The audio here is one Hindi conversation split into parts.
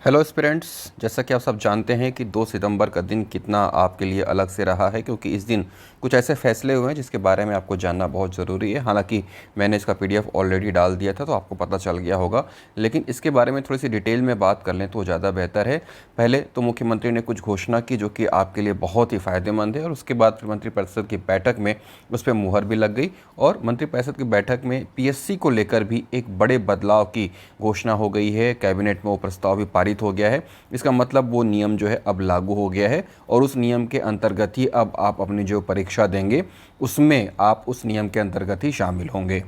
Hello aspirants. जैसा कि आप सब जानते हैं कि 2 सितंबर का दिन कितना आपके लिए अलग से रहा है, क्योंकि इस दिन कुछ ऐसे फैसले हुए हैं जिसके बारे में आपको जानना बहुत ज़रूरी है। हालांकि मैंने इसका पीडीएफ ऑलरेडी डाल दिया था तो आपको पता चल गया होगा, लेकिन इसके बारे में थोड़ी सी डिटेल में बात कर लें तो ज़्यादा बेहतर है। पहले तो मुख्यमंत्री ने कुछ घोषणा की जो कि आपके लिए बहुत ही फ़ायदेमंद है, और उसके बाद फिर मंत्रिपरिषद की बैठक में उस पर मुहर भी लग गई, और मंत्रिपरिषद की बैठक में पीएससी को लेकर भी एक बड़े बदलाव की घोषणा हो गई है। कैबिनेट में वो प्रस्ताव भी पारित हो गया है। इसका मतलब वो नियम जो है अब लागू हो गया है, और उस नियम के अंतर्गत ही अब आप अपनी जो परीक्षा देंगे उसमें आप उस नियम के अंतर्गत ही शामिल होंगे।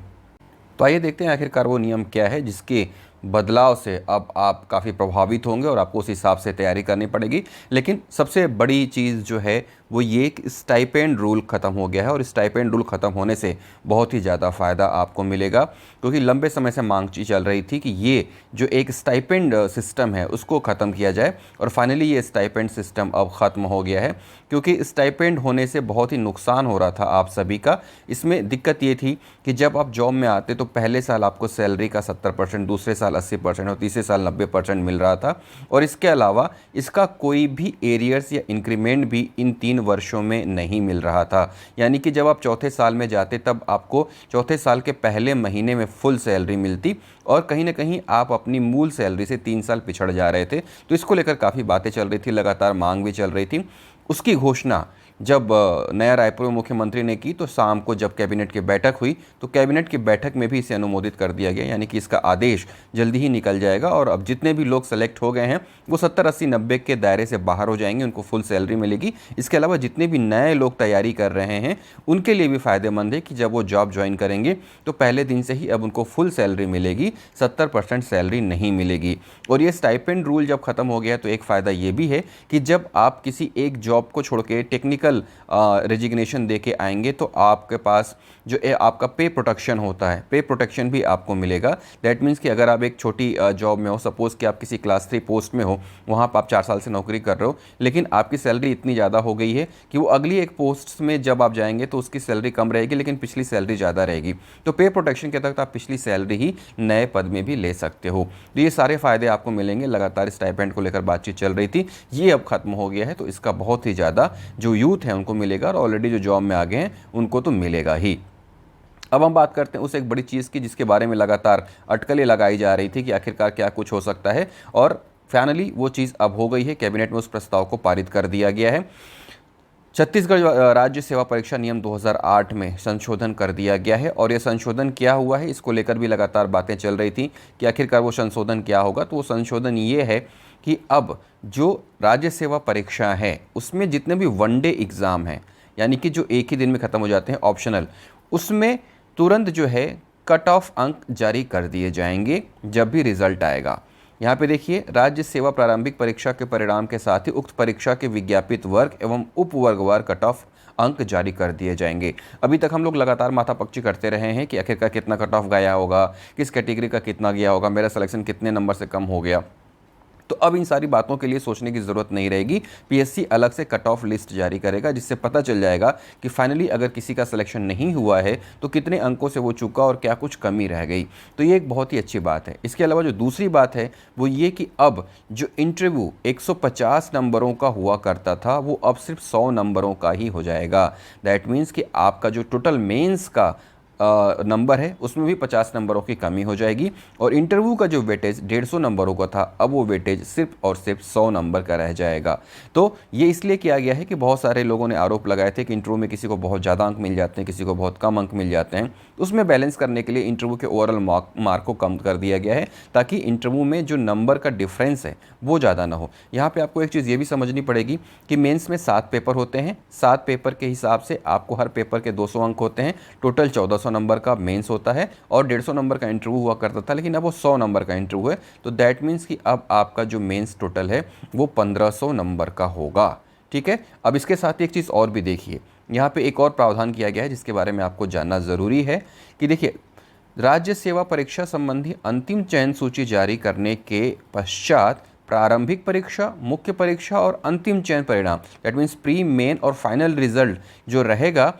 तो आइए देखते हैं आखिरकार वो नियम क्या है जिसके बदलाव से अब आप काफ़ी प्रभावित होंगे और आपको उस हिसाब से तैयारी करनी पड़ेगी। लेकिन सबसे बड़ी चीज़ जो है वो ये कि स्टाइपेंड रूल ख़त्म हो गया है, और स्टाइपेंड रूल ख़त्म होने से बहुत ही ज़्यादा फ़ायदा आपको मिलेगा, क्योंकि लंबे समय से मांग चल रही थी कि ये जो एक स्टाइपेंड सिस्टम है उसको ख़त्म किया जाए, और फाइनली ये स्टाइपेंड सिस्टम अब ख़त्म हो गया है। क्योंकि स्टाइपेंड होने से बहुत ही नुकसान हो रहा था आप सभी का। इसमें दिक्कत ये थी कि जब आप जॉब में आते तो पहले साल आपको सैलरी का 70%, दूसरे साल 80% और तीसरे साल 90% मिल रहा था, और इसके अलावा इसका कोई भी एरियर्स या इंक्रीमेंट भी इन 3 वर्षों में नहीं मिल रहा था। यानी कि जब आप चौथे साल में जाते तब आपको चौथे साल के पहले महीने में फुल सैलरी मिलती, और कहीं ना कहीं आप अपनी मूल सैलरी से 3 साल पिछड़ जा रहे थे। तो इसको लेकर काफ़ी बातें चल रही थी, लगातार मांग भी चल रही थी। उसकी घोषणा जब नया रायपुर में मुख्यमंत्री ने की तो शाम को जब कैबिनेट की बैठक हुई तो कैबिनेट की बैठक में भी इसे अनुमोदित कर दिया गया, यानी कि इसका आदेश जल्दी ही निकल जाएगा, और अब जितने भी लोग सेलेक्ट हो गए हैं वो 70, 80, 90 के दायरे से बाहर हो जाएंगे, उनको फुल सैलरी मिलेगी। इसके अलावा जितने भी नए लोग तैयारी कर रहे हैं उनके लिए भी फ़ायदेमंद है कि जब वो जॉब ज्वाइन करेंगे तो पहले दिन से ही अब उनको फुल सैलरी मिलेगी, 70% सैलरी नहीं मिलेगी। और ये स्टाइपेंड रूल जब ख़त्म हो गया तो एक फ़ायदा ये भी है कि जब आप किसी एक जॉब को छोड़ के टेक्निकल रेजिग्नेशन दे के आएंगे तो आपके पास जो आपका पे प्रोटेक्शन होता है, पे प्रोटेक्शन भी आपको मिलेगा। दैट मीन्स कि अगर आप एक छोटी जॉब में हो, सपोज़ कि आप किसी क्लास 3 पोस्ट में हो, वहाँ पर आप 4 साल से नौकरी कर रहे हो, लेकिन आपकी सैलरी इतनी ज़्यादा हो गई है कि वो अगली एक पोस्ट में जब आप जाएंगे तो उसकी सैलरी कम रहेगी लेकिन पिछली सैलरी ज़्यादा रहेगी। तो पे प्रोटेक्शन के तहत आप पिछली सैलरी ही नए पद में भी ले सकते हो। तो ये सारे फ़ायदे आपको मिलेंगे। लगातार स्टाइपेंड को लेकर बातचीत चल रही थी, ये अब खत्म हो गया है, तो इसका बहुत ही ज़्यादा जो यूथ है उनको मिलेगा, और ऑलरेडी जो जॉब में आ गए हैं उनको तो मिलेगा ही। अब हम बात करते हैं उस एक बड़ी चीज़ की जिसके बारे में लगातार अटकलें लगाई जा रही थी कि आखिरकार क्या कुछ हो सकता है, और फाइनली वो चीज़ अब हो गई है। कैबिनेट में उस प्रस्ताव को पारित कर दिया गया है। छत्तीसगढ़ राज्य सेवा परीक्षा नियम 2008 में संशोधन कर दिया गया है, और ये संशोधन क्या हुआ है इसको लेकर भी लगातार बातें चल रही थी कि आखिरकार वो संशोधन क्या होगा। तो वो संशोधन ये है कि अब जो राज्य सेवा परीक्षा है उसमें जितने भी वनडे एग्ज़ाम हैं, यानी कि जो एक ही दिन में ख़त्म हो जाते हैं ऑप्शनल, उसमें तुरंत जो है कट ऑफ अंक जारी कर दिए जाएंगे जब भी रिजल्ट आएगा। यहाँ पे देखिए, राज्य सेवा प्रारंभिक परीक्षा के परिणाम के साथ ही उक्त परीक्षा के विज्ञापित वर्ग एवं उपवर्गवार कट ऑफ अंक जारी कर दिए जाएंगे। अभी तक हम लोग लगातार माथापच्ची करते रहे हैं कि आखिरकार कितना कट ऑफ गया होगा, किस कैटेगरी का कितना गया होगा, मेरा सिलेक्शन कितने नंबर से कम हो गया। तो अब इन सारी बातों के लिए सोचने की ज़रूरत नहीं रहेगी। पीएससी अलग से कट ऑफ लिस्ट जारी करेगा जिससे पता चल जाएगा कि फाइनली अगर किसी का सिलेक्शन नहीं हुआ है तो कितने अंकों से वो चूका और क्या कुछ कमी रह गई। तो ये एक बहुत ही अच्छी बात है। इसके अलावा जो दूसरी बात है वो ये कि अब जो इंटरव्यू 150 नंबरों का हुआ करता था वो अब सिर्फ 100 नंबरों का ही हो जाएगा। दैट मीन्स कि आपका जो टोटल मेंस का नंबर है उसमें भी 50 नंबरों की कमी हो जाएगी, और इंटरव्यू का जो वेटेज 150 नंबरों का था अब वो वेटेज सिर्फ और सिर्फ 100 नंबर का रह जाएगा। तो ये इसलिए किया गया है कि बहुत सारे लोगों ने आरोप लगाए थे कि इंटरव्यू में किसी को बहुत ज़्यादा अंक मिल जाते हैं, किसी को बहुत कम अंक मिल जाते हैं। उसमें बैलेंस करने के लिए इंटरव्यू के ओवरऑल मार्क को कम कर दिया गया है, ताकि इंटरव्यू में जो नंबर का डिफरेंस है वो ज़्यादा ना हो। यहाँ पर आपको एक चीज़ ये भी समझनी पड़ेगी कि मेन्स में 7 पेपर होते हैं, 7 पेपर के हिसाब से आपको हर पेपर के 200 अंक होते हैं, टोटल 1400 नंबर का मेंस होता है, और 150 नंबर का इंटरव्यू हुआ करता था, लेकिन अब वो 100 नंबर का इंटरव्यू है। तो दैट मीन्स कि अब आपका जो मेंस टोटल है वो 1500 नंबर का होगा। ठीक है। अब इसके साथ एक चीज़ और भी देखिए, यहाँ पे एक और प्रावधान किया गया है जिसके बारे में आपको जानना ज़रूरी है कि देखिए, राज्य सेवा परीक्षा संबंधी अंतिम चयन सूची जारी करने के पश्चात प्रारंभिक परीक्षा, मुख्य परीक्षा और अंतिम चयन परिणाम, दैट मीन्स प्री, मेन और फाइनल रिजल्ट जो रहेगा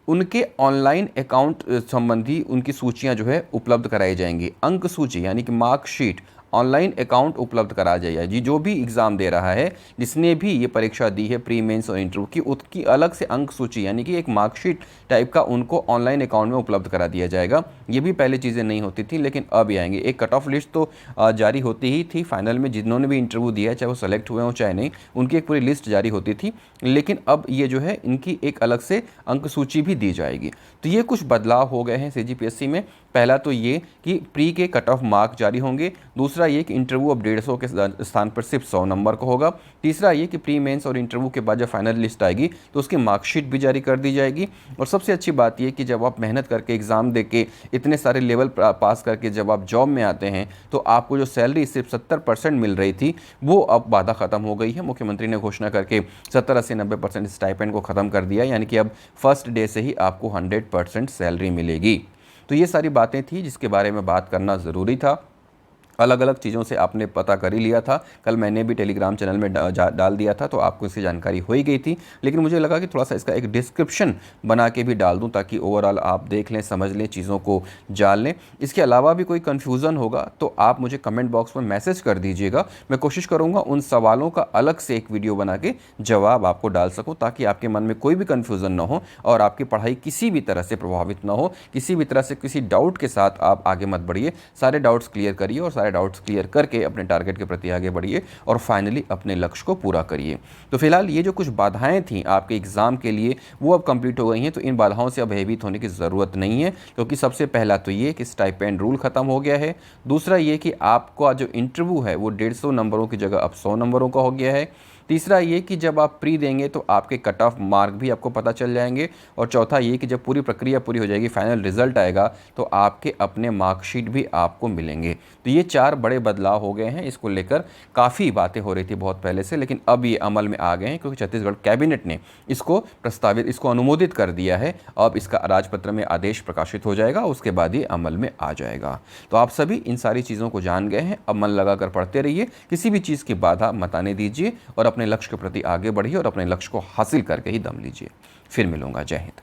उनके ऑनलाइन अकाउंट संबंधी उनकी सूचियां जो है उपलब्ध कराई जाएंगी। अंक सूची यानी कि मार्कशीट ऑनलाइन अकाउंट उपलब्ध करा जाएगा जी। जो भी एग्ज़ाम दे रहा है, जिसने भी ये परीक्षा दी है प्री मेंस और इंटरव्यू की, उसकी अलग से अंक सूची यानी कि एक मार्कशीट टाइप का उनको ऑनलाइन अकाउंट में उपलब्ध करा दिया जाएगा। ये भी पहले चीज़ें नहीं होती थी, लेकिन अब ये आएंगे। एक कट ऑफ लिस्ट तो जारी होती ही थी फाइनल में, जिन्होंने भी इंटरव्यू दिया है चाहे वो सेलेक्ट हुए हो चाहे नहीं, उनकी एक पूरी लिस्ट जारी होती थी। लेकिन अब ये जो है इनकी एक अलग से अंक सूची भी दी जाएगी। तो ये कुछ बदलाव हो गए हैं CGPSC में। पहला तो ये कि प्री के कट ऑफ मार्क जारी होंगे। दूसरा ये कि इंटरव्यू अब 150 के स्थान पर सिर्फ 100 नंबर का होगा। तीसरा ये कि प्री मेंस और इंटरव्यू के बाद जब फाइनल लिस्ट आएगी तो उसकी मार्कशीट भी जारी कर दी जाएगी। और सबसे अच्छी बात ये कि जब आप मेहनत करके एग्ज़ाम दे के इतने सारे लेवल पास करके जब आप जॉब में आते हैं तो आपको जो सैलरी सिर्फ 70% मिल रही थी, वो अब वादा ख़त्म हो गई है। मुख्यमंत्री ने घोषणा करके 70, 80, 90% स्टाइपेंड को ख़त्म कर दिया, यानी कि अब फर्स्ट डे से ही आपको 100% सैलरी मिलेगी। तो ये सारी बातें थी जिसके बारे में बात करना ज़रूरी था। अलग अलग चीज़ों से आपने पता कर ही लिया था, कल मैंने भी टेलीग्राम चैनल में डाल दिया था, तो आपको इसकी जानकारी हो ही गई थी। लेकिन मुझे लगा कि थोड़ा सा इसका एक डिस्क्रिप्शन बना के भी डाल दूं ताकि ओवरऑल आप देख लें, समझ लें, चीज़ों को जान लें। इसके अलावा भी कोई कन्फ्यूज़न होगा तो आप मुझे कमेंट बॉक्स में मैसेज कर दीजिएगा। मैं कोशिश करूँगा उन सवालों का अलग से एक वीडियो बना के जवाब आपको डाल सकूँ, ताकि आपके मन में कोई भी कन्फ्यूज़न ना हो और आपकी पढ़ाई किसी भी तरह से प्रभावित ना हो। किसी भी तरह से किसी डाउट के साथ आप आगे मत बढ़िए, सारे डाउट्स क्लियर करिए और डाउट्स क्लियर करके अपने टारगेट के प्रति आगे बढ़िए और फाइनली अपने लक्ष्य को पूरा करिए। तो फिलहाल ये जो कुछ बाधाएं थी आपके एग्जाम के लिए वो अब कंप्लीट हो गई हैं, तो इन बाधाओं से अब भयभीत होने की ज़रूरत नहीं है, क्योंकि सबसे पहला तो ये कि स्टाइपेंड रूल ख़त्म हो गया है। दूसरा ये कि आपका जो इंटरव्यू है वो 150 नंबरों की जगह अब 100 नंबरों का हो गया है। तीसरा ये कि जब आप प्री देंगे तो आपके कट ऑफ मार्क भी आपको पता चल जाएंगे। और चौथा ये कि जब पूरी प्रक्रिया पूरी हो जाएगी, फाइनल रिजल्ट आएगा, तो आपके अपने मार्कशीट भी आपको मिलेंगे। तो ये 4 बड़े बदलाव हो गए हैं। इसको लेकर काफ़ी बातें हो रही थी बहुत पहले से, लेकिन अब ये अमल में आ गए हैं, क्योंकि छत्तीसगढ़ कैबिनेट ने इसको अनुमोदित कर दिया है। अब इसका राजपत्र में आदेश प्रकाशित हो जाएगा, उसके बाद ये अमल में आ जाएगा। तो आप सभी इन सारी चीज़ों को जान गए हैं। अब मन लगाकर पढ़ते रहिए, किसी भी चीज़ की बाधा मत आने दीजिए और अपने लक्ष्य के प्रति आगे बढ़िए और अपने लक्ष्य को हासिल करके ही दम लीजिए। फिर मिलूंगा। जय हिंद।